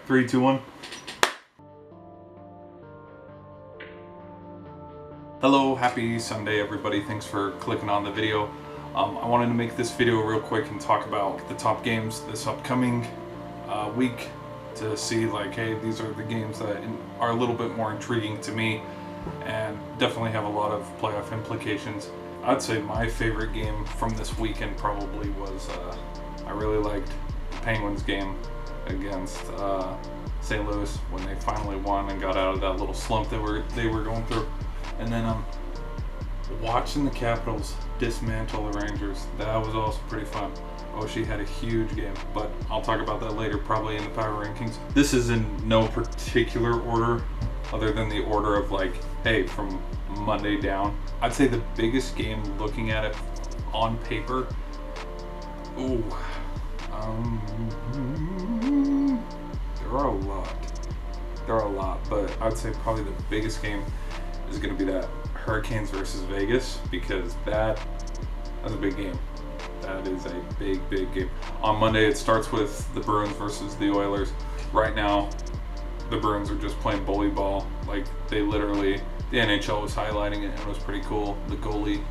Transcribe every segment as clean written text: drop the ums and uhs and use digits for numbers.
3, 2, 1. Hello, happy Sunday everybody. Thanks for clicking on the video. I wanted to make this video real quick and talk about the top games this upcoming week to see like, hey, these are the games that are a little bit more intriguing to me and definitely have a lot of playoff implications. I'd say my favorite game from this weekend probably was, I really liked the Penguins game against St. Louis when they finally won and got out of that little slump they were going through. And then watching the Capitals dismantle the Rangers, that was also pretty fun. Oshie had a huge game, but I'll talk about that later, probably in the power rankings. This is in no particular order other than the order of like, hey, from Monday down. I'd say the biggest game looking at it on paper, there are a lot, but I'd say probably the biggest game is going to be that Hurricanes versus Vegas, because that's a big game. That is a big game. On Monday it starts with the Bruins versus the Oilers. Right now the Bruins are just playing bully ball. Like, they literally, the NHL was highlighting it and it was pretty cool. The goalie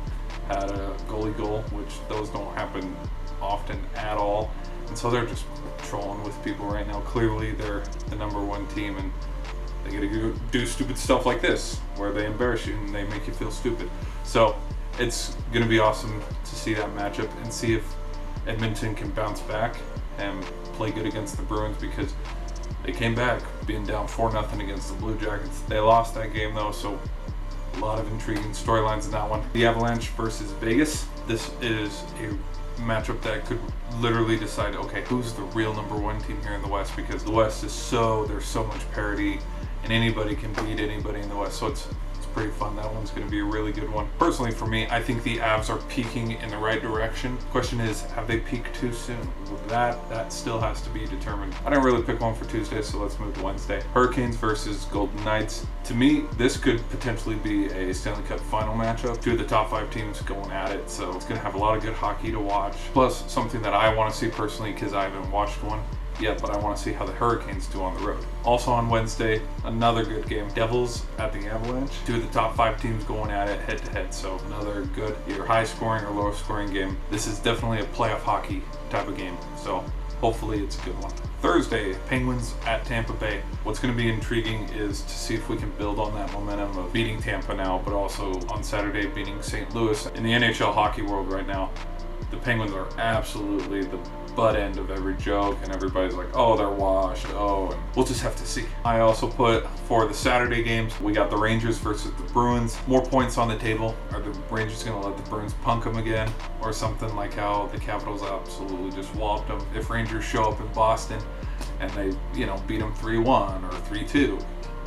had a goalie goal, which those don't happen often at all. And so they're just trolling with people right now. Clearly they're the #1 team and they get to do stupid stuff like this where they embarrass you and they make you feel stupid. So it's going to be awesome to see that matchup and see if Edmonton can bounce back and play good against the Bruins, because they came back being down 4-0 against the Blue Jackets. They lost that game though, so a lot of intriguing storylines in that one. The Avalanche versus Vegas. This is a matchup that could literally decide, okay, who's the real #1 team here in the West, because the West is there's so much parity and anybody can beat anybody in the West. So it's pretty fun. That one's going to be a really good one. Personally, for me, I think the Avs are peaking in the right direction. Question is, have they peaked too soon? That still has to be determined. I didn't really pick one for Tuesday, so let's move to Wednesday. Hurricanes versus Golden Knights. To me, this could potentially be a Stanley Cup final matchup. Two of the top 5 teams going at it, so it's going to have a lot of good hockey to watch. Plus, something that I want to see personally, because I haven't watched one yet, but I want to see how the Hurricanes do on the road. Also on Wednesday, another good game. Devils at the Avalanche. Two of the top 5 teams going at it head to head, so another good either high scoring or low scoring game. This is definitely a playoff hockey type of game, so hopefully it's a good one. Thursday, Penguins at Tampa Bay. What's going to be intriguing is to see if we can build on that momentum of beating Tampa now, but also on Saturday beating St. Louis. In the NHL hockey world right now, the Penguins are absolutely the butt end of every joke, and everybody's like, oh, they're washed, and we'll just have to see. I also put for the Saturday games, we got the Rangers versus the Bruins. More points on the table. Are the Rangers going to let the Bruins punk them again, or something like how the Capitals absolutely just walloped them? If Rangers show up in Boston and they, beat them 3-1 or 3-2,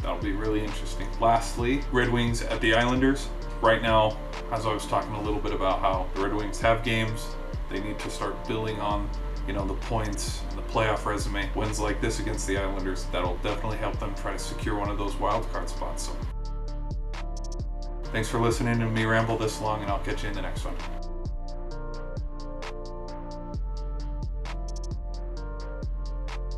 that'll be really interesting. Lastly, Red Wings at the Islanders. Right now, as I was talking a little bit about how the Red Wings have games, they need to start building on the points and the playoff resume. Wins like this against the Islanders, that'll definitely help them try to secure one of those wild card spots. So thanks for listening to me ramble this long, and I'll catch you in the next one.